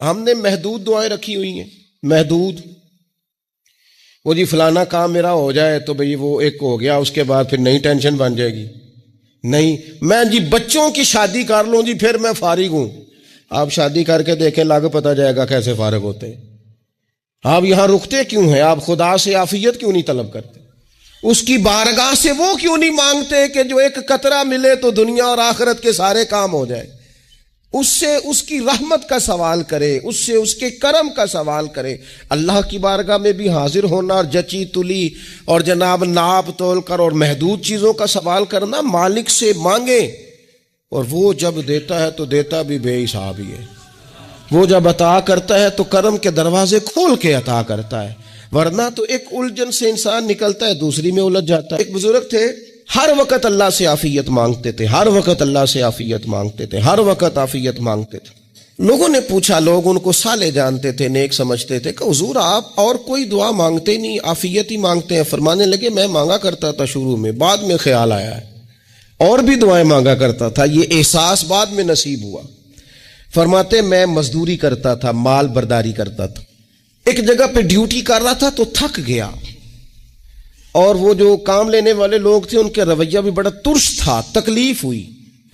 ہم نے محدود دعائیں رکھی ہوئی ہیں، محدود. وہ جی فلانا کام میرا ہو جائے تو بھئی وہ ایک ہو گیا، اس کے بعد پھر نئی ٹینشن بن جائے گی. نہیں، میں جی بچوں کی شادی کر لوں جی پھر میں فارغ ہوں. آپ شادی کر کے دیکھیں، لاگ پتہ جائے گا کیسے فارغ ہوتے ہیں. آپ یہاں رکتے کیوں ہیں؟ آپ خدا سے عافیت کیوں نہیں طلب کرتے؟ اس کی بارگاہ سے وہ کیوں نہیں مانگتے کہ جو ایک قطرہ ملے تو دنیا اور آخرت کے سارے کام ہو جائے؟ اس سے اس کی رحمت کا سوال کرے، اس سے اس کے کرم کا سوال کرے. اللہ کی بارگاہ میں بھی حاضر ہونا اور جچی تلی اور جناب ناپ تول کر اور محدود چیزوں کا سوال کرنا، مالک سے مانگے. اور وہ جب دیتا ہے تو دیتا بھی بے حساب ہی ہے. وہ جب عطا کرتا ہے تو کرم کے دروازے کھول کے عطا کرتا ہے، ورنہ تو ایک الجھن سے انسان نکلتا ہے دوسری میں الجھ جاتا ہے. ایک بزرگ تھے، ہر وقت اللہ سے عافیت مانگتے تھے، ہر وقت اللہ سے عافیت مانگتے تھے، ہر وقت عافیت مانگتے تھے. لوگوں نے پوچھا، لوگ ان کو صالح جانتے تھے، نیک سمجھتے تھے، کہ حضور آپ اور کوئی دعا مانگتے نہیں، عافیت ہی مانگتے ہیں. فرمانے لگے میں مانگا کرتا تھا شروع میں، بعد میں خیال آیا ہے اور بھی دعائیں مانگا کرتا تھا، یہ احساس بعد میں نصیب ہوا. فرماتے میں مزدوری کرتا تھا، مال برداری کرتا تھا، ایک جگہ پہ ڈیوٹی کر رہا تھا تو تھک گیا، اور وہ جو کام لینے والے لوگ تھے ان کے رویہ بھی بڑا ترس تھا، تکلیف ہوئی.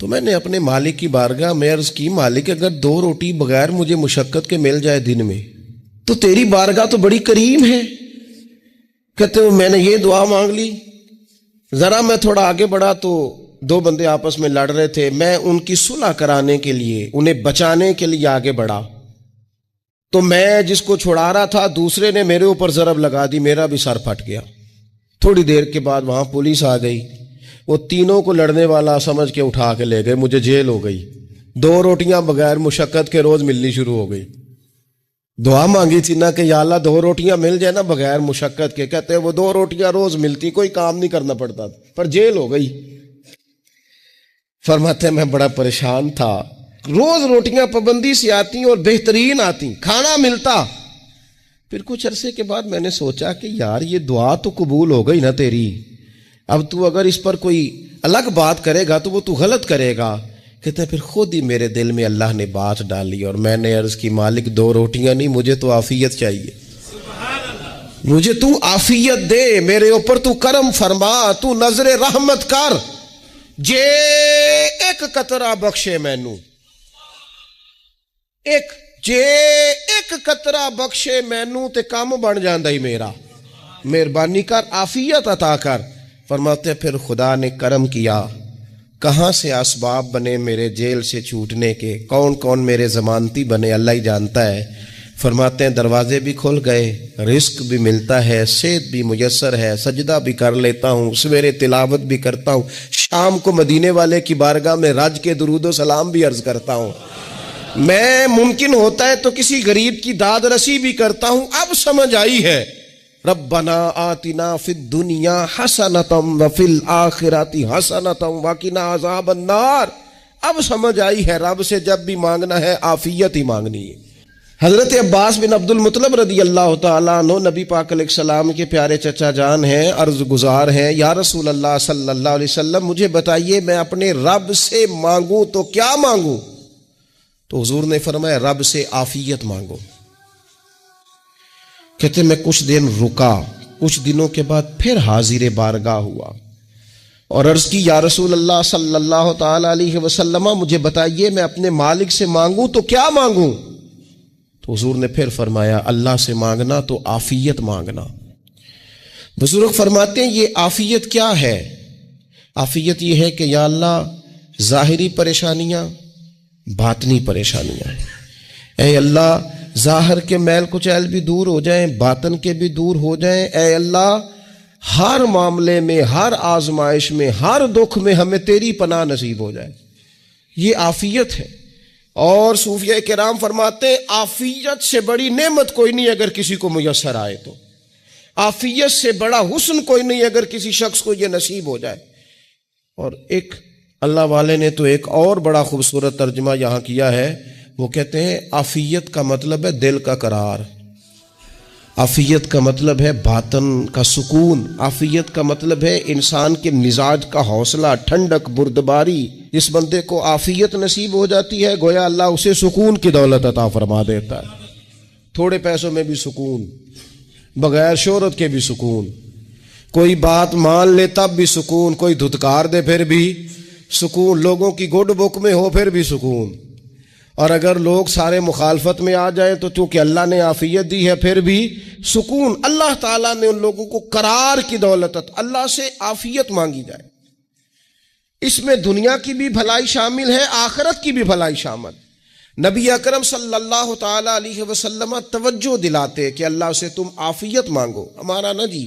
تو میں نے اپنے مالک کی بارگاہ میں عرض کی، مالک اگر 2 روٹی بغیر مجھے مشقت کے مل جائے دن میں تو تیری بارگاہ تو بڑی کریم ہے. کہتے ہیں میں نے یہ دعا مانگ لی. ذرا میں تھوڑا آگے بڑھا تو 2 بندے آپس میں لڑ رہے تھے، میں ان کی صلح کرانے کے لیے، انہیں بچانے کے لیے آگے بڑھا. تو میں جس کو چھڑا رہا تھا دوسرے نے میرے اوپر ضرب لگا دی، میرا بھی سر پھٹ گیا. تھوڑی دیر کے بعد وہاں پولیس آ گئی، وہ تینوں کو لڑنے والا سمجھ کے اٹھا کے لے گئے، مجھے جیل ہو گئی. 2 روٹیاں بغیر مشقت کے روز ملنی شروع ہو گئی. دعا مانگی تھی نا کہ یا اللہ 2 روٹیاں مل جائے نا بغیر مشقت کے. کہتے ہیں وہ 2 روٹیاں روز ملتی، کوئی کام نہیں کرنا پڑتا، پر جیل ہو گئی. فرماتے ہیں میں بڑا پریشان تھا، روز روٹیاں پابندی سے آتی اور بہترین آتی، کھانا ملتا. پھر کچھ عرصے کے بعد میں نے سوچا کہ یار یہ دعا تو قبول ہو گئی نا تیری، اب تو اگر اس پر کوئی الگ بات کرے گا تو وہ تو غلط کرے گا. کہتے ہیں پھر خود ہی میرے دل میں اللہ نے بات ڈالی اور میں نے عرض کی، مالک 2 روٹیاں نہیں، مجھے تو عافیت چاہیے، مجھے تو عافیت دے، میرے اوپر تو کرم فرما، تو نظر رحمت کر، جے ایک قطرہ بخشے مینوں، جے ایک قطرہ بخشے مینوں تے کام بن جاندا ہی میرا، مہربانی کر عافیت عطا کر. فرماتے پھر خدا نے کرم کیا، کہاں سے اسباب بنے میرے جیل سے چھوٹنے کے، کون کون میرے ضمانتی بنے اللہ ہی جانتا ہے. فرماتے ہیں دروازے بھی کھل گئے، رزق بھی ملتا ہے، صحت بھی میسر ہے، سجدہ بھی کر لیتا ہوں، سویرے تلاوت بھی کرتا ہوں، شام کو مدینے والے کی بارگاہ میں رج کے درود و سلام بھی عرض کرتا ہوں، میں ممکن ہوتا ہے تو کسی غریب کی داد رسی بھی کرتا ہوں. اب سمجھ آئی ہے، ربنا آتنا فی الدنیا حسنۃ وفی الآخرۃ حسنۃ وقنا عذاب النار. اب سمجھ آئی ہے رب سے جب بھی مانگنا ہے عافیت ہی مانگنی ہے. حضرت عباس بن عبد المطلب رضی اللہ تعالیٰ عنہ نبی پاک علیہ السلام کے پیارے چچا جان ہیں، عرض گزار ہیں، یا رسول اللہ صلی اللہ علیہ وسلم مجھے بتائیے میں اپنے رب سے مانگوں تو کیا مانگوں؟ تو حضور نے فرمایا رب سے عافیت مانگو. کہتے میں کچھ دن رکا، کچھ دنوں کے بعد پھر حاضر بارگاہ ہوا اور عرض کی، یا رسول اللہ صلی اللہ تعالی علیہ وسلم مجھے بتائیے میں اپنے مالک سے مانگوں تو کیا مانگوں؟ تو حضور نے پھر فرمایا اللہ سے مانگنا تو عافیت مانگنا. بزرگ فرماتے ہیں یہ عافیت کیا ہے؟ عافیت یہ ہے کہ یا اللہ ظاہری پریشانیاں، باطنی پریشانیاں، اے اللہ ظاہر کے میل کچیل بھی دور ہو جائیں، باطن کے بھی دور ہو جائیں. اے اللہ ہر معاملے میں، ہر آزمائش میں، ہر دکھ میں ہمیں تیری پناہ نصیب ہو جائے. یہ عافیت ہے. اور صوفیہ کرام فرماتے ہیں عافیت سے بڑی نعمت کوئی نہیں اگر کسی کو میسر آئے تو، عافیت سے بڑا حسن کوئی نہیں اگر کسی شخص کو یہ نصیب ہو جائے. اور ایک اللہ والے نے تو ایک اور بڑا خوبصورت ترجمہ یہاں کیا ہے، وہ کہتے ہیں عافیت کا مطلب ہے دل کا قرار. عافیت کا مطلب ہے باطن کا سکون، عافیت کا مطلب ہے انسان کے مزاج کا حوصلہ، ٹھنڈک، بردباری۔ جس بندے کو عافیت نصیب ہو جاتی ہے گویا اللہ اسے سکون کی دولت عطا فرما دیتا ہے، تھوڑے پیسوں میں بھی سکون، بغیر شہرت کے بھی سکون، کوئی بات مان لے تب بھی سکون، کوئی دھتکار دے پھر بھی سکون، لوگوں کی گڈ بک میں ہو پھر بھی سکون، اور اگر لوگ سارے مخالفت میں آ جائیں تو چونکہ اللہ نے عافیت دی ہے پھر بھی سکون۔ اللہ تعالیٰ نے ان لوگوں کو قرار کی دولت، اللہ سے عافیت مانگی جائے، اس میں دنیا کی بھی بھلائی شامل ہے، آخرت کی بھی بھلائی شامل۔ نبی اکرم صلی اللہ تعالیٰ علیہ وسلم توجہ دلاتے کہ اللہ سے تم عافیت مانگو، ہمارا نہ جی،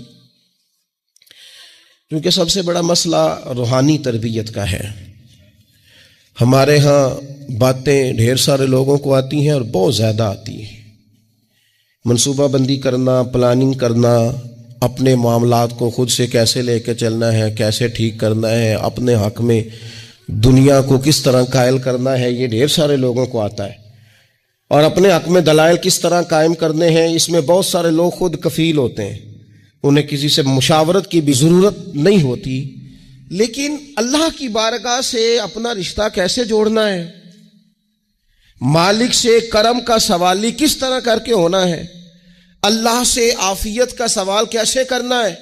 کیونکہ سب سے بڑا مسئلہ روحانی تربیت کا ہے۔ ہمارے ہاں باتیں ڈھیر سارے لوگوں کو آتی ہیں اور بہت زیادہ آتی ہیں، منصوبہ بندی کرنا، پلاننگ کرنا، اپنے معاملات کو خود سے کیسے لے کے چلنا ہے، کیسے ٹھیک کرنا ہے، اپنے حق میں دنیا کو کس طرح قائل کرنا ہے، یہ ڈھیر سارے لوگوں کو آتا ہے، اور اپنے حق میں دلائل کس طرح قائم کرنے ہیں، اس میں بہت سارے لوگ خود کفیل ہوتے ہیں، انہیں کسی سے مشاورت کی بھی ضرورت نہیں ہوتی۔ لیکن اللہ کی بارگاہ سے اپنا رشتہ کیسے جوڑنا ہے، مالک سے کرم کا سوالی کس طرح کر کے ہونا ہے، اللہ سے عافیت کا سوال کیسے کرنا ہے،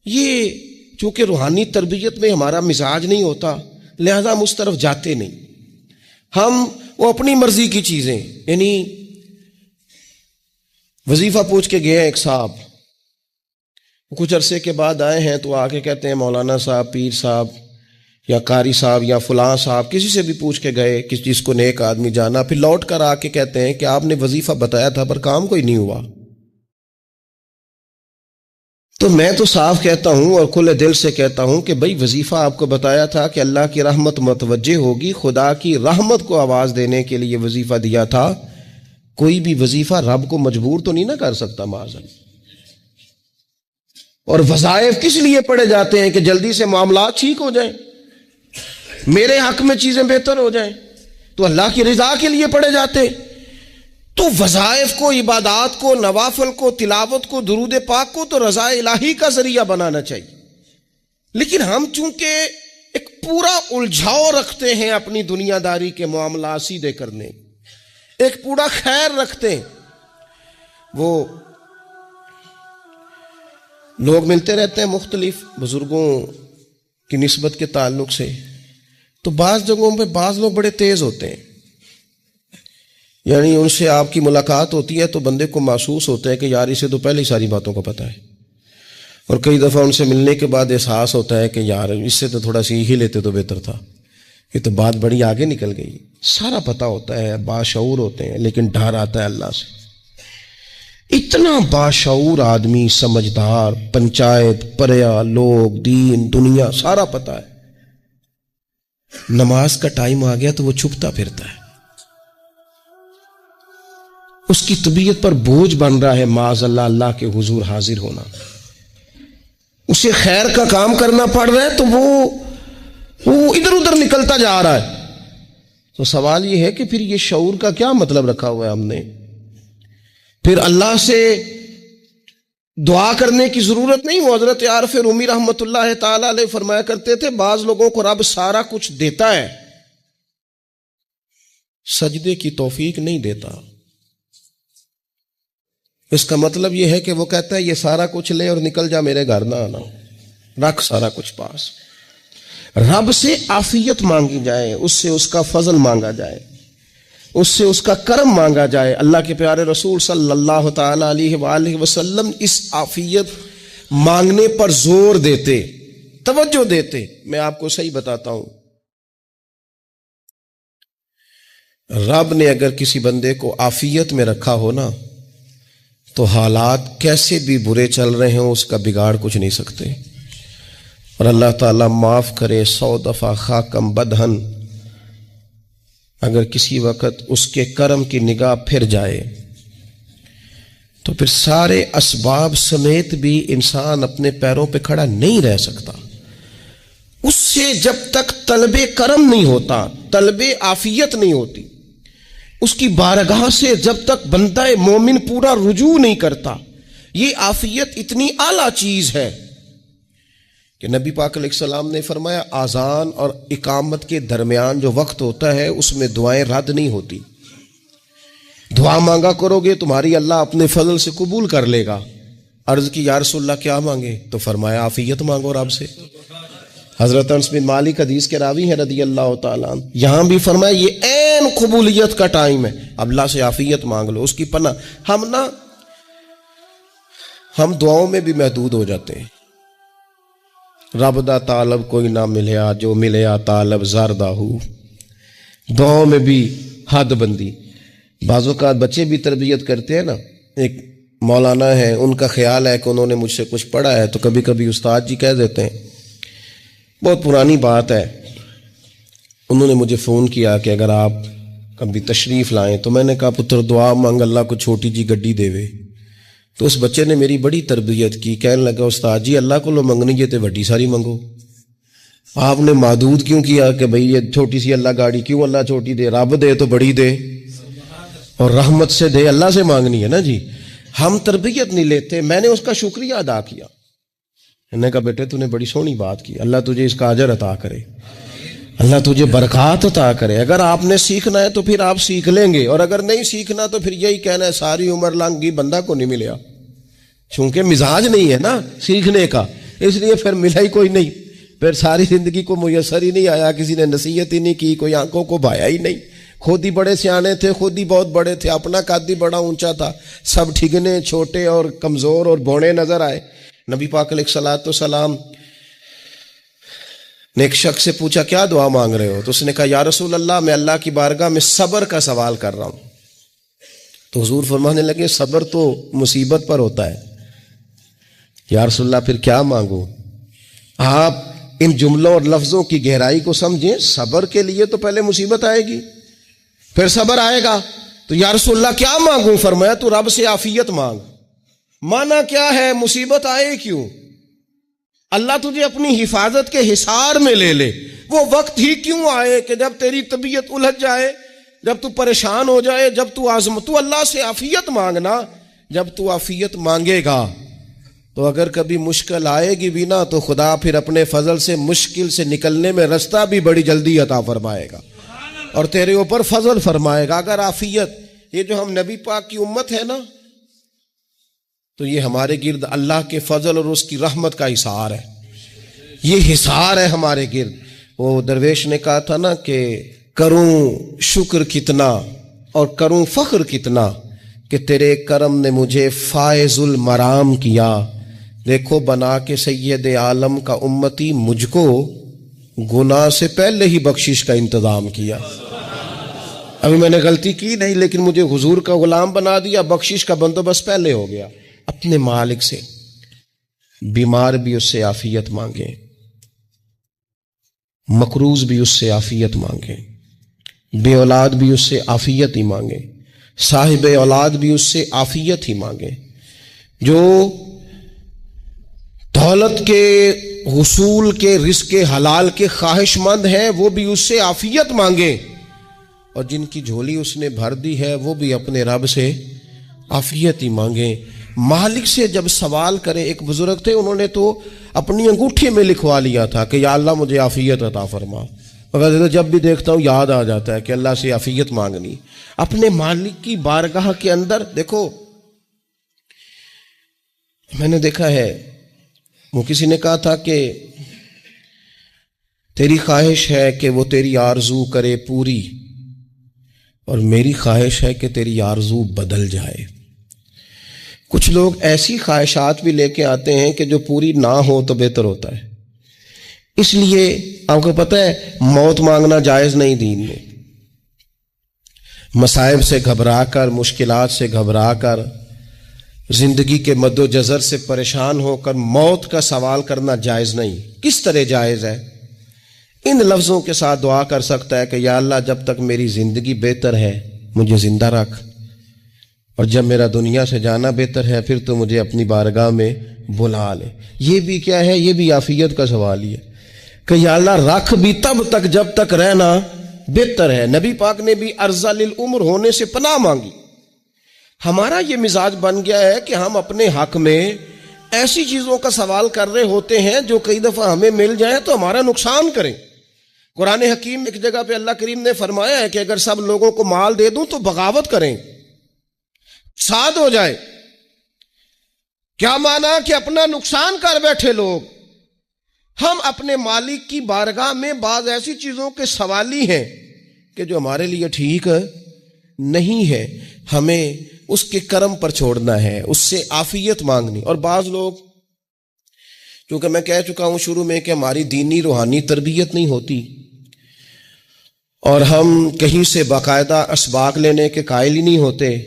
یہ چونکہ روحانی تربیت میں ہمارا مزاج نہیں ہوتا لہذا ہم اس طرف جاتے نہیں، ہم وہ اپنی مرضی کی چیزیں، یعنی وظیفہ پوچھ کے گئے ایک صاحب، کچھ عرصے کے بعد آئے ہیں تو آ کے کہتے ہیں مولانا صاحب، پیر صاحب یا قاری صاحب یا فلاں صاحب، کسی سے بھی پوچھ کے گئے، کس چیز کو نیک آدمی جانا، پھر لوٹ کر آ کے کہتے ہیں کہ آپ نے وظیفہ بتایا تھا پر کام کوئی نہیں ہوا۔ تو میں تو صاف کہتا ہوں اور کھلے دل سے کہتا ہوں کہ بھئی وظیفہ آپ کو بتایا تھا کہ اللہ کی رحمت متوجہ ہوگی، خدا کی رحمت کو آواز دینے کے لیے وظیفہ دیا تھا، کوئی بھی وظیفہ رب کو مجبور تو نہیں نہ کر سکتا معاذ۔ اور وظائف کس لیے پڑھے جاتے ہیں کہ جلدی سے معاملات ٹھیک ہو جائیں، میرے حق میں چیزیں بہتر ہو جائیں، تو اللہ کی رضا کے لیے پڑھے جاتے ہیں۔ تو وظائف کو، عبادات کو، نوافل کو، تلاوت کو، درود پاک کو تو رضا الہی کا ذریعہ بنانا چاہیے، لیکن ہم چونکہ ایک پورا الجھاؤ رکھتے ہیں اپنی دنیا داری کے معاملات سیدھے کرنے، ایک پورا خیر رکھتے ہیں۔ وہ لوگ ملتے رہتے ہیں مختلف بزرگوں کی نسبت کے تعلق سے، تو بعض جگہوں پہ بعض لوگ بڑے تیز ہوتے ہیں، یعنی ان سے آپ کی ملاقات ہوتی ہے تو بندے کو محسوس ہوتا ہے کہ یار اسے تو پہلے ہی ساری باتوں کا پتہ ہے، اور کئی دفعہ ان سے ملنے کے بعد احساس ہوتا ہے کہ یار اس سے تو تھوڑا سیکھ ہی لیتے تو بہتر تھا، یہ تو بات بڑی آگے نکل گئی۔ سارا پتہ ہوتا ہے، باشعور ہوتے ہیں، لیکن ڈر آتا ہے اللہ سے۔ اتنا باشعور آدمی، سمجھدار، پنچایت، پریا، لوگ، دین، دنیا سارا پتہ ہے، نماز کا ٹائم آ گیا تو وہ چھپتا پھرتا ہے، اس کی طبیعت پر بوجھ بن رہا ہے معاذ اللہ اللہ کے حضور حاضر ہونا، اسے خیر کا کام کرنا پڑ رہا ہے تو وہ ادھر ادھر نکلتا جا رہا ہے۔ تو سوال یہ ہے کہ پھر یہ شعور کا کیا مطلب رکھا ہوا ہے ہم نے؟ پھر اللہ سے دعا کرنے کی ضرورت نہیں۔ وہ حضرت عارف رومی رحمۃ اللہ تعالی علیہ فرمایا کرتے تھے بعض لوگوں کو رب سارا کچھ دیتا ہے، سجدے کی توفیق نہیں دیتا۔ اس کا مطلب یہ ہے کہ وہ کہتا ہے یہ سارا کچھ لے اور نکل جا، میرے گھر نہ آنا، رکھ سارا کچھ پاس۔ رب سے عافیت مانگی جائے، اس سے اس کا فضل مانگا جائے، اس سے اس کا کرم مانگا جائے۔ اللہ کے پیارے رسول صلی اللہ تعالی علیہ وآلہ وسلم اس عافیت مانگنے پر زور دیتے، توجہ دیتے۔ میں آپ کو صحیح بتاتا ہوں، رب نے اگر کسی بندے کو عافیت میں رکھا ہو نا تو حالات کیسے بھی برے چل رہے ہوں اس کا بگاڑ کچھ نہیں سکتے۔ اور اللہ تعالیٰ معاف کرے، 100 دفعہ خاکم بدہن، اگر کسی وقت اس کے کرم کی نگاہ پھر جائے تو پھر سارے اسباب سمیت بھی انسان اپنے پیروں پہ کھڑا نہیں رہ سکتا۔ اس سے جب تک طلب کرم نہیں ہوتا، طلب عافیت نہیں ہوتی، اس کی بارگاہ سے جب تک بندہ مومن پورا رجوع نہیں کرتا. یہ عافیت اتنی اعلیٰ چیز ہے کہ نبی پاک علیہ السلام نے فرمایا اذان اور اقامت کے درمیان جو وقت ہوتا ہے اس میں دعائیں رد نہیں ہوتی. دعا مانگا کرو گے تمہاری اللہ اپنے فضل سے قبول کر لے گا. عرض کی یا رسول اللہ کیا مانگے؟ تو فرمایا عافیت مانگو رب سے. حضرت انس بن مالک حدیث کے راوی ہیں رضی اللہ تعالیٰ عنہ. یہاں بھی فرمایا یہ عین قبولیت کا ٹائم ہے، اب اللہ سے عافیت مانگ لو، اس کی پناہ. ہم دعاؤں میں بھی محدود ہو جاتے ہیں. رب دا طالب کوئی نہ ملیا، جو ملیا طالب زردہ ہو. دعاؤں میں بھی حد بندی. بعض اوقات بچے بھی تربیت کرتے ہیں نا. ایک مولانا ہے، ان کا خیال ہے کہ انہوں نے مجھ سے کچھ پڑھا ہے تو کبھی کبھی استاد جی کہہ دیتے ہیں، بہت پرانی بات ہے، انہوں نے مجھے فون کیا کہ اگر آپ کبھی تشریف لائیں، تو میں نے کہا پتر دعا مانگ اللہ کو چھوٹی جی گڈی دے وے. تو اس بچے نے میری بڑی تربیت کی، کہنے لگا استاد جی اللہ کو لو منگنی ہے تو وڈی ساری منگو. آپ نے محدود کیوں کیا کہ بھئی یہ چھوٹی سی اللہ گاڑی کیوں اللہ چھوٹی دے؟ رب دے تو بڑی دے اور رحمت سے دے، اللہ سے مانگنی ہے نا جی. ہم تربیت نہیں لیتے. میں نے اس کا شکریہ ادا کیا، میں نے کہا بیٹے تو نے بڑی سونی بات کی، اللہ تجھے اس کا اجر عطا کرے، اللہ تجھے برکات عطا کرے. اگر آپ نے سیکھنا ہے تو پھر آپ سیکھ لیں گے، اور اگر نہیں سیکھنا تو پھر یہی کہنا ہے ساری عمر لنگ گئی بندہ کو نہیں ملیا. چونکہ مزاج نہیں ہے نا سیکھنے کا، اس لیے پھر ملا ہی کوئی نہیں. پھر ساری زندگی کو میسر ہی نہیں آیا، کسی نے نصیحت ہی نہیں کی، کوئی آنکھوں کو بھایا ہی نہیں. خود ہی بڑے سیانے تھے، خود ہی بہت بڑے تھے، اپنا قد ہی بڑا اونچا تھا، سب ٹھگنے چھوٹے اور کمزور اور بوڑے نظر آئے. نبی پاک علیہ الصلوۃ والسلام نے ایک شخص سے پوچھا کیا دعا مانگ رہے ہو؟ تو اس نے کہا یا رسول اللہ میں اللہ کی بارگاہ میں صبر کا سوال کر رہا ہوں. تو حضور فرمانے لگے صبر تو مصیبت پر ہوتا ہے. یا رسول اللہ پھر کیا مانگوں؟ آپ ان جملوں اور لفظوں کی گہرائی کو سمجھیں. صبر کے لیے تو پہلے مصیبت آئے گی، پھر صبر آئے گا. تو یا رسول اللہ کیا مانگوں؟ فرمایا تو رب سے عافیت مانگ. مانا کیا ہے؟ مصیبت آئے کیوں؟ اللہ تجھے اپنی حفاظت کے حصار میں لے لے. وہ وقت ہی کیوں آئے کہ جب تیری طبیعت الجھ جائے، جب تو پریشان ہو جائے، جب تو تو اللہ سے عافیت مانگنا. جب تو عافیت مانگے گا تو اگر کبھی مشکل آئے گی بھی نا تو خدا پھر اپنے فضل سے مشکل سے نکلنے میں رستہ بھی بڑی جلدی عطا فرمائے گا اور تیرے اوپر فضل فرمائے گا. اگر عافیت، یہ جو ہم نبی پاک کی امت ہے نا، تو یہ ہمارے گرد اللہ کے فضل اور اس کی رحمت کا حصار ہے. یہ حصار ہے ہمارے گرد. وہ درویش نے کہا تھا نا کہ کروں شکر کتنا اور کروں فخر کتنا کہ تیرے کرم نے مجھے فائز المرام کیا. دیکھو بنا کے سید عالم کا امتی مجھ کو گناہ سے پہلے ہی بخشش کا انتظام کیا. ابھی میں نے غلطی کی نہیں، لیکن مجھے حضور کا غلام بنا دیا، بخشش کا بندوبست پہلے ہو گیا. اپنے مالک سے بیمار بھی اس سے عافیت مانگے، مقروض بھی اس سے عافیت مانگے، بے اولاد بھی اس سے عافیت ہی مانگے، صاحب اولاد بھی اس سے عافیت ہی مانگے، جو دولت کے حصول کے رزق حلال کے خواہش مند ہیں وہ بھی اس سے عافیت مانگے، اور جن کی جھولی اس نے بھر دی ہے وہ بھی اپنے رب سے عافیت ہی مانگے. مالک سے جب سوال کریں، ایک بزرگ تھے انہوں نے تو اپنی انگوٹھی میں لکھوا لیا تھا کہ یا اللہ مجھے عافیت عطا فرما. مگر جب بھی دیکھتا ہوں یاد آ جاتا ہے کہ اللہ سے عافیت مانگنی. اپنے مالک کی بارگاہ کے اندر دیکھو، میں نے دیکھا ہے وہ کسی نے کہا تھا کہ تیری خواہش ہے کہ وہ تیری آرزو کرے پوری، اور میری خواہش ہے کہ تیری آرزو بدل جائے. کچھ لوگ ایسی خواہشات بھی لے کے آتے ہیں کہ جو پوری نہ ہو تو بہتر ہوتا ہے. اس لیے آپ کو پتہ ہے موت مانگنا جائز نہیں دین میں. مصائب سے گھبرا کر، مشکلات سے گھبرا کر، زندگی کے مد و جزر سے پریشان ہو کر موت کا سوال کرنا جائز نہیں. کس طرح جائز ہے؟ ان لفظوں کے ساتھ دعا کر سکتا ہے کہ یا اللہ جب تک میری زندگی بہتر ہے مجھے زندہ رکھ، اور جب میرا دنیا سے جانا بہتر ہے پھر تو مجھے اپنی بارگاہ میں بلا لے. یہ بھی کیا ہے؟ یہ بھی عافیت کا سوال ہی ہے کہ یا اللہ رکھ بھی تب تک جب تک رہنا بہتر ہے. نبی پاک نے بھی ارذل العمر ہونے سے پناہ مانگی. ہمارا یہ مزاج بن گیا ہے کہ ہم اپنے حق میں ایسی چیزوں کا سوال کر رہے ہوتے ہیں جو کئی دفعہ ہمیں مل جائیں تو ہمارا نقصان کریں. قرآن حکیم ایک جگہ پہ اللہ کریم نے فرمایا ہے کہ اگر سب لوگوں کو مال دے دوں تو بغاوت کریں, فساد ہو جائے. کیا مانا کہ اپنا نقصان کر بیٹھے لوگ. ہم اپنے مالک کی بارگاہ میں بعض ایسی چیزوں کے سوالی ہیں کہ جو ہمارے لیے ٹھیک نہیں ہے, ہمیں اس کے کرم پر چھوڑنا ہے, اس سے عافیت مانگنی. اور بعض لوگ, چونکہ میں کہہ چکا ہوں شروع میں کہ ہماری دینی روحانی تربیت نہیں ہوتی اور ہم کہیں سے باقاعدہ اسباق لینے کے قائل ہی نہیں ہوتے,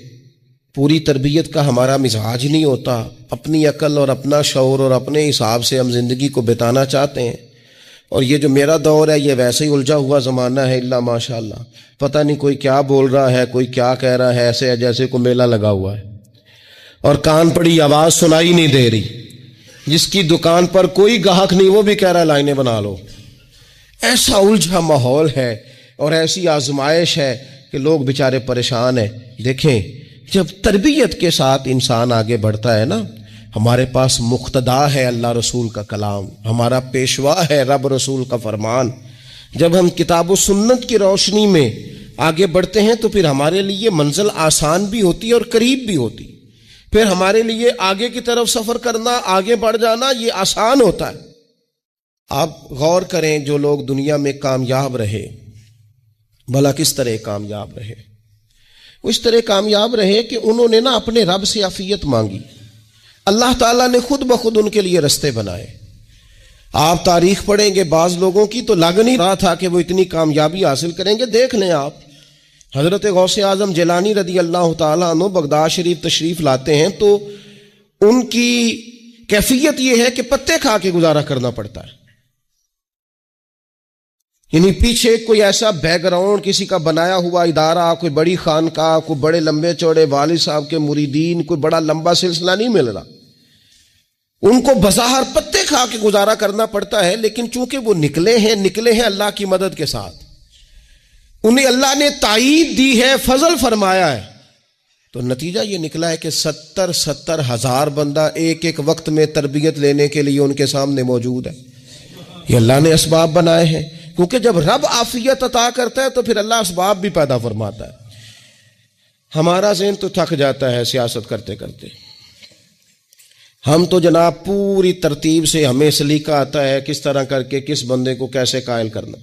پوری تربیت کا ہمارا مزاج نہیں ہوتا, اپنی عقل اور اپنا شعور اور اپنے حساب سے ہم زندگی کو بتانا چاہتے ہیں. اور یہ جو میرا دور ہے یہ ویسے ہی الجھا ہوا زمانہ ہے, اللہ ماشاء اللہ, پتہ نہیں کوئی کیا بول رہا ہے, کوئی کیا کہہ رہا ہے, ایسے ہے جیسے کوئی میلہ لگا ہوا ہے اور کان پڑی آواز سنائی نہیں دے رہی. جس کی دکان پر کوئی گاہک نہیں وہ بھی کہہ رہا ہے لائنیں بنا لو. ایسا الجھا ماحول ہے اور ایسی آزمائش ہے کہ لوگ بیچارے پریشان ہیں. دیکھیں, جب تربیت کے ساتھ انسان آگے بڑھتا ہے نا, ہمارے پاس مقتدا ہے اللہ رسول کا کلام, ہمارا پیشوا ہے رب رسول کا فرمان. جب ہم کتاب و سنت کی روشنی میں آگے بڑھتے ہیں تو پھر ہمارے لیے منزل آسان بھی ہوتی ہے اور قریب بھی ہوتی. پھر ہمارے لیے آگے کی طرف سفر کرنا, آگے بڑھ جانا یہ آسان ہوتا ہے. آپ غور کریں, جو لوگ دنیا میں کامیاب رہے, بھلا کس طرح کامیاب رہے؟ وہ اس طرح کامیاب رہے کہ انہوں نے نا اپنے رب سے عافیت مانگی. اللہ تعالیٰ نے خود بخود ان کے لیے رستے بنائے. آپ تاریخ پڑھیں گے بعض لوگوں کی تو لگ نہیں رہا تھا کہ وہ اتنی کامیابی حاصل کریں گے. دیکھ لیں آپ, حضرت غوث اعظم جیلانی رضی اللہ تعالیٰ عنہ بغداد شریف تشریف لاتے ہیں تو ان کی کیفیت یہ ہے کہ پتے کھا کے گزارا کرنا پڑتا ہے. یعنی پیچھے کوئی ایسا بیک گراؤنڈ کسی کا بنایا ہوا ادارہ, کوئی بڑی خانقاہ, کوئی بڑے لمبے چوڑے والد صاحب کے مریدین, کوئی بڑا لمبا سلسلہ نہیں مل رہا. ان کو بظاہر پتے کھا کے گزارا کرنا پڑتا ہے, لیکن چونکہ وہ نکلے ہیں اللہ کی مدد کے ساتھ, انہیں اللہ نے تائید دی ہے, فضل فرمایا ہے, تو نتیجہ یہ نکلا ہے کہ 70 ہزار بندہ ایک ایک وقت میں تربیت لینے کے لیے ان کے سامنے موجود ہے. یہ اللہ نے اسباب بنائے ہیں, کیونکہ جب رب عافیت عطا کرتا ہے تو پھر اللہ اسباب بھی پیدا فرماتا ہے. ہمارا ذہن تو تھک جاتا ہے سیاست کرتے کرتے. ہم تو جناب پوری ترتیب سے ہمیں سلیقہ آتا ہے کس طرح کر کے کس بندے کو کیسے قائل کرنا.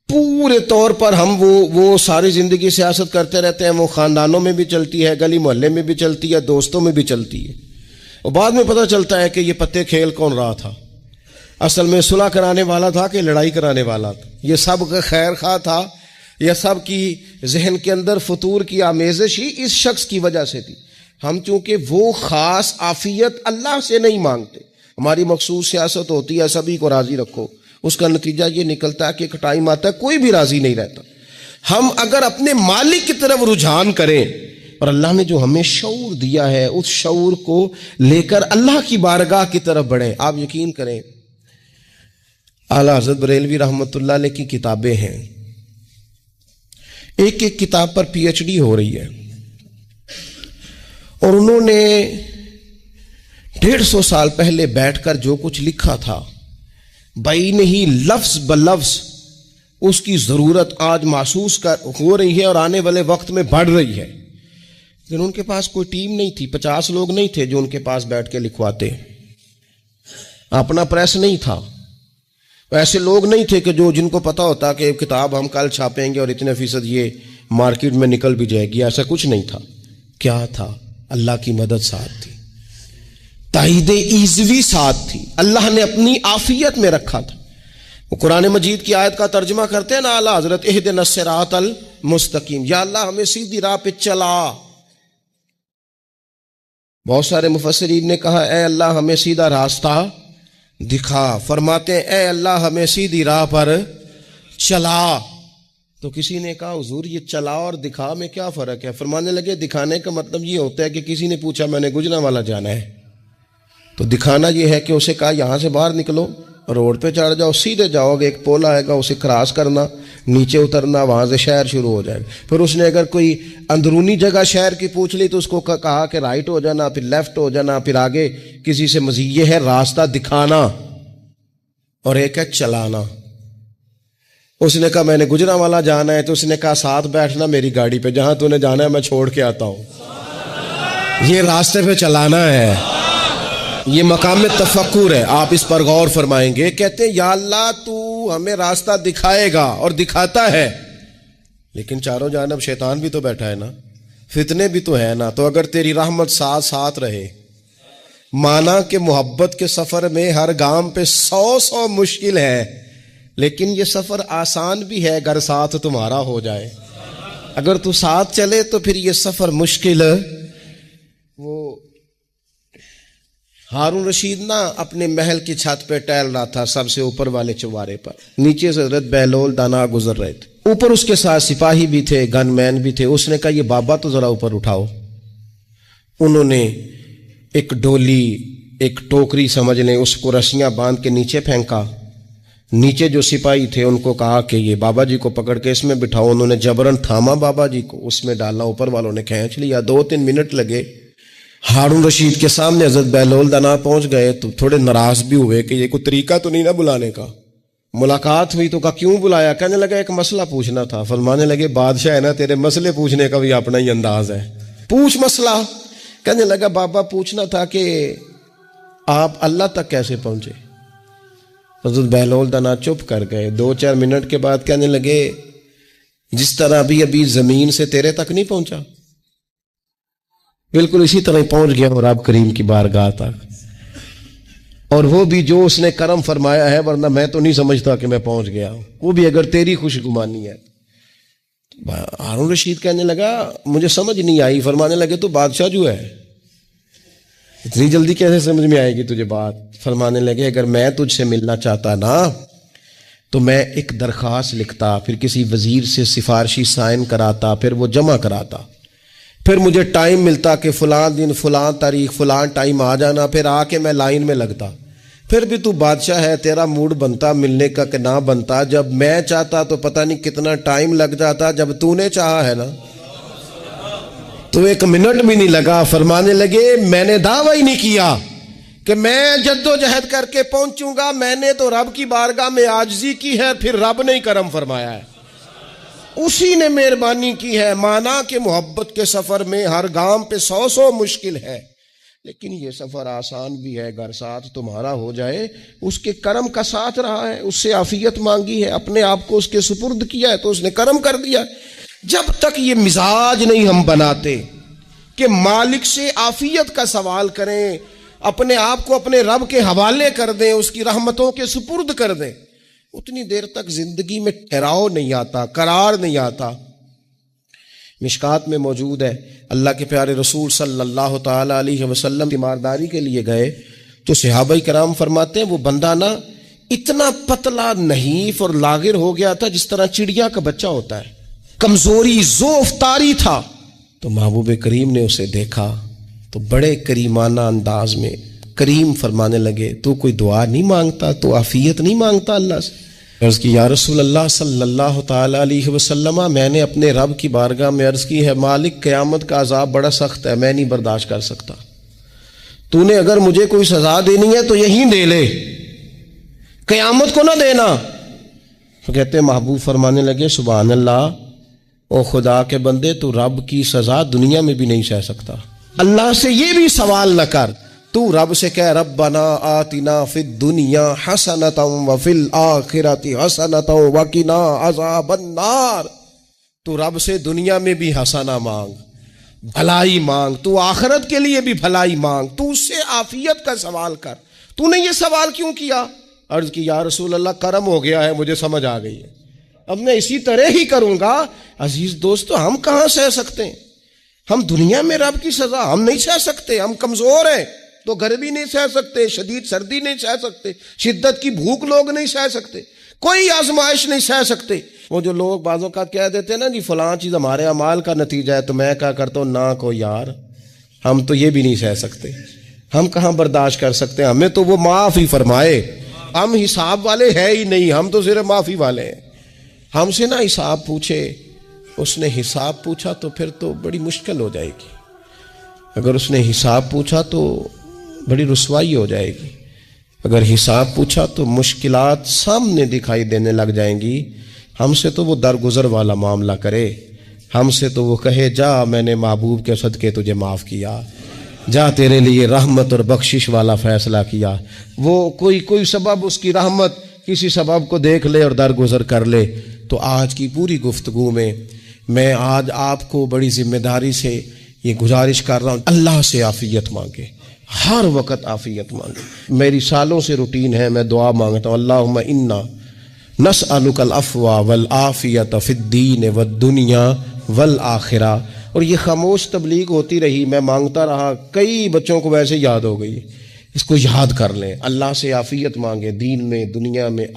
پورے طور پر ہم وہ ساری زندگی سیاست کرتے رہتے ہیں. وہ خاندانوں میں بھی چلتی ہے, گلی محلے میں بھی چلتی ہے, دوستوں میں بھی چلتی ہے, اور بعد میں پتہ چلتا ہے کہ یہ پتے کھیل کون رہا تھا. اصل میں صلح کرانے والا تھا کہ لڑائی کرانے والا تھا. یہ سب کا خیر خواہ تھا, یہ سب کی ذہن کے اندر فطور کی آمیزش ہی اس شخص کی وجہ سے تھی. ہم چونکہ وہ خاص عافیت اللہ سے نہیں مانگتے, ہماری مخصوص سیاست ہوتی ہے سبھی کو راضی رکھو, اس کا نتیجہ یہ نکلتا ہے کہ ایک ٹائم آتا ہے کوئی بھی راضی نہیں رہتا. ہم اگر اپنے مالک کی طرف رجحان کریں اور اللہ نے جو ہمیں شعور دیا ہے اس شعور کو لے کر اللہ کی بارگاہ کی طرف بڑھیں. آپ یقین کریں, اعلیٰ حضرت بریلوی رحمۃ اللہ علیہ کی کتابیں ہیں, ایک ایک کتاب پر پی ایچ ڈی ہو رہی ہے, اور انہوں نے 150 سال پہلے بیٹھ کر جو کچھ لکھا تھا بین ہی لفظ بلفظ اس کی ضرورت آج محسوس ہو رہی ہے اور آنے والے وقت میں بڑھ رہی ہے. لیکن ان کے پاس کوئی ٹیم نہیں تھی, 50 لوگ نہیں تھے جو ان کے پاس بیٹھ کے لکھواتے, اپنا پریس نہیں تھا, ایسے لوگ نہیں تھے کہ جن کو پتا ہوتا کہ کتاب ہم کل چھاپیں گے اور اتنے فیصد یہ مارکیٹ میں نکل بھی جائے گی. ایسا کچھ نہیں تھا. کیا تھا؟ اللہ کی مدد ساتھ تھی, تائید ایزوی ساتھ تھی, اللہ نے اپنی عافیت میں رکھا تھا. وہ قرآن مجید کی آیت کا ترجمہ کرتے ہیں نا اعلیٰ حضرت, اہدنا الصراط المستقیم, یا اللہ ہمیں سیدھی راہ پہ چلا. بہت سارے مفسرین نے کہا اے اللہ ہمیں سیدھا راستہ دکھا. فرماتے ہیں اے اللہ ہمیں سیدھی راہ پر چلا. تو کسی نے کہا حضور یہ چلا اور دکھا میں کیا فرق ہے؟ فرمانے لگے دکھانے کا مطلب یہ ہوتا ہے کہ کسی نے پوچھا میں نے گجرانوالہ جانا ہے, تو دکھانا یہ ہے کہ اسے کہا یہاں سے باہر نکلو, روڈ پہ چڑھ جاؤ, سیدھے جاؤ گے, ایک پول آئے گا اسے کراس کرنا, نیچے اترنا، وہاں سے شہر شروع ہو جائے گا۔ پھر اس نے اگر کوئی اندرونی جگہ شہر کی پوچھ لی تو اس کو کہا کہ رائٹ ہو جانا، پھر لیفٹ ہو جانا، پھر آگے کسی سے مزید یہ ہے راستہ دکھانا اور ایک ہے چلانا۔ اس نے کہا میں نے گجرانوالا جانا ہے، تو اس نے کہا ساتھ بیٹھنا میری گاڑی پہ، جہاں تو نے جانا ہے میں چھوڑ کے آتا ہوں۔ یہ راستے پہ چلانا ہے، یہ مقام تفکر ہے، آپ اس پر غور فرمائیں گے۔ کہتے ہیں یا اللہ تو ہمیں راستہ دکھائے گا اور دکھاتا ہے، لیکن چاروں جانب شیطان بھی تو بیٹھا ہے نا، فتنے بھی تو ہے نا، تو اگر تیری رحمت ساتھ ساتھ رہے، مانا کہ محبت کے سفر میں ہر گام پہ 100 مشکل ہے، لیکن یہ سفر آسان بھی ہے اگر ساتھ تمہارا ہو جائے۔ اگر تو ساتھ چلے تو پھر یہ سفر مشکل۔ وہ ہارون رشید نا اپنے محل کی چھت پہ ٹہل رہا تھا، سب سے اوپر والے چوارے پر، نیچے سے حضرت بہلول دانا گزر رہے تھے، اوپر اس کے ساتھ سپاہی بھی تھے، گن مین بھی تھے۔ اس نے کہا یہ بابا تو ذرا اوپر اٹھاؤ۔ انہوں نے ایک ڈولی، ایک ٹوکری سمجھ لیں، اس کو رسیاں باندھ کے نیچے پھینکا۔ نیچے جو سپاہی تھے ان کو کہا کہ یہ بابا جی کو پکڑ کے اس میں بٹھاؤ۔ انہوں نے جبرن تھاما بابا جی کو، اس میں ڈالنا، اوپر والوں نے کھینچ لیا۔ 2-3 منٹ لگے۔ ہارون رشید کے سامنے حضرت بہلول دانا پہنچ گئے تو تھوڑے ناراض بھی ہوئے کہ یہ کوئی طریقہ تو نہیں نا بلانے کا۔ ملاقات ہوئی تو کہا کیوں بلایا؟ کہنے لگا ایک مسئلہ پوچھنا تھا۔ فرمانے لگے بادشاہ ہے نا، تیرے مسئلے پوچھنے کا بھی اپنا ہی انداز ہے، پوچھ مسئلہ۔ کہنے لگا بابا پوچھنا تھا کہ آپ اللہ تک کیسے پہنچے؟ حضرت بہلول دانا چپ کر گئے۔ 2-4 منٹ کے بعد کہنے لگے جس طرح ابھی زمین سے تیرے تک نہیں پہنچا، بالکل اسی طرح پہنچ گیا اور رب کریم کی بارگاہ تک، اور وہ بھی جو اس نے کرم فرمایا ہے، ورنہ میں تو نہیں سمجھتا کہ میں پہنچ گیا ہوں، وہ بھی اگر تیری خوش گمانی ہے۔ ہارون رشید کہنے لگا مجھے سمجھ نہیں آئی۔ فرمانے لگے تو بادشاہ جو ہے اتنی جلدی کیسے سمجھ میں آئے گی تجھے بات؟ فرمانے لگے اگر میں تجھ سے ملنا چاہتا نا تو میں ایک درخواست لکھتا، پھر کسی وزیر سے سفارشی سائن کراتا، پھر وہ جمع کراتا، پھر مجھے ٹائم ملتا کہ فلاں دن فلاں تاریخ فلاں ٹائم آ جانا، پھر آ کے میں لائن میں لگتا۔ پھر بھی تو بادشاہ ہے، تیرا موڈ بنتا ملنے کا کہ نہ بنتا؟ جب میں چاہتا تو پتہ نہیں کتنا ٹائم لگ جاتا، جب تو نے چاہا ہے نا تو 1 منٹ بھی نہیں لگا۔ فرمانے لگے میں نے دعویٰ ہی نہیں کیا کہ میں جد و جہد کر کے پہنچوں گا، میں نے تو رب کی بارگاہ میں عاجزی کی ہے، پھر رب نے ہی کرم فرمایا ہے، اسی نے مہربانی کی ہے۔ مانا کہ محبت کے سفر میں ہر گام پہ 100 مشکل ہے، لیکن یہ سفر آسان بھی ہے اگر ساتھ تمہارا ہو جائے۔ اس کے کرم کا ساتھ رہا ہے، اس سے عافیت مانگی ہے، اپنے آپ کو اس کے سپرد کیا ہے تو اس نے کرم کر دیا۔ جب تک یہ مزاج نہیں ہم بناتے کہ مالک سے عافیت کا سوال کریں، اپنے آپ کو اپنے رب کے حوالے کر دیں، اس کی رحمتوں کے سپرد کر دیں، اتنی دیر تک زندگی میں ٹھہراؤ نہیں آتا، قرار نہیں آتا۔ مشکات میں موجود ہے، اللہ کے پیارے رسول صلی اللہ تعالی علیہ وسلم تیمارداری کے لیے گئے تو صحابہ کرام فرماتے ہیں وہ بندہ نا اتنا پتلا نحیف اور لاغر ہو گیا تھا جس طرح چڑیا کا بچہ ہوتا ہے، کمزوری ضعف طاری تھا۔ تو محبوب کریم نے اسے دیکھا تو بڑے کریمانہ انداز میں کریم فرمانے لگے تو کوئی دعا نہیں مانگتا، تو عافیت نہیں مانگتا اللہ سے؟ عرض کی یا رسول اللہ صلی اللہ تعالی علیہ وسلم، میں نے اپنے رب کی بارگاہ میں عرض کی ہے مالک قیامت کا عذاب بڑا سخت ہے، میں نہیں برداشت کر سکتا، تو نے اگر مجھے کوئی سزا دینی ہے تو یہیں دے لے، قیامت کو نہ دینا۔ تو کہتے ہیں محبوب فرمانے لگے سبحان اللہ، او خدا کے بندے تو رب کی سزا دنیا میں بھی نہیں سہ سکتا، اللہ سے یہ بھی سوال نہ کر، تو رب سے کہہ ربنا آتنا فی الدنیا حسنۃ وفی الآخرۃ حسنۃ وقنا عذاب النار، تو رب سے دنیا میں بھی حسنہ مانگ، بھلائی مانگ، تو آخرت کے لیے بھی بھلائی مانگ، تو اس سے عافیت کا سوال کر۔ تو نے یہ سوال کیوں کیا؟ عرض کی یا رسول اللہ کرم ہو گیا ہے، مجھے سمجھ آ گئی ہے، اب میں اسی طرح ہی کروں گا۔ عزیز دوستو، ہم کہاں سہ سکتے ہیں؟ ہم دنیا میں رب کی سزا ہم نہیں سہ سکتے، ہم کمزور ہیں، تو گرمی نہیں سہ سکتے، شدید سردی نہیں سہ سکتے، شدت کی بھوک لوگ نہیں سہ سکتے، کوئی آزمائش نہیں سہ سکتے۔ وہ جو لوگ بعض اوقات کہہ دیتے ہیں نا جی فلاں چیز ہمارے اعمال کا نتیجہ ہے، تو میں کیا کرتا ہوں نہ کو یار، ہم تو یہ بھی نہیں سہ سکتے، ہم کہاں برداشت کر سکتے، ہمیں تو وہ معاف ہی فرمائے، ہم حساب والے ہے ہی نہیں، ہم تو صرف معافی والے ہیں۔ ہم سے نہ حساب پوچھے، اس نے حساب پوچھا تو پھر تو بڑی مشکل ہو جائے گی، اگر اس نے حساب پوچھا تو بڑی رسوائی ہو جائے گی، اگر حساب پوچھا تو مشکلات سامنے دکھائی دینے لگ جائیں گی۔ ہم سے تو وہ درگزر والا معاملہ کرے، ہم سے تو وہ کہے جا میں نے محبوب کے صدقے تجھے معاف کیا، جا تیرے لیے رحمت اور بخشش والا فیصلہ کیا۔ وہ کوئی سبب، اس کی رحمت کسی سبب کو دیکھ لے اور درگزر کر لے۔ تو آج کی پوری گفتگو میں آج آپ کو بڑی ذمہ داری سے یہ گزارش کر رہا ہوں، اللہ سے عافیت مانگے، ہر وقت عافیت مانگے۔ میری سالوں سے روٹین ہے، میں دعا مانگتا ہوں، اللہم انا نسألک العفو والعافیت فی الدین والدنیا والآخرہ۔ اور یہ خاموش تبلیغ ہوتی رہی، میں مانگتا رہا، کئی بچوں کو ویسے یاد ہو گئی، اس کو یاد کر لیں، اللہ سے عافیت مانگے، دین میں، دنیا میں،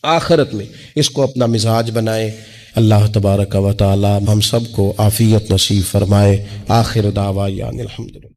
آخرت میں، اس کو اپنا مزاج بنائے۔ اللہ تبارک و تعالی ہم سب کو عافیت نصیب فرمائے۔ آخر دعوانا الحمدللہ۔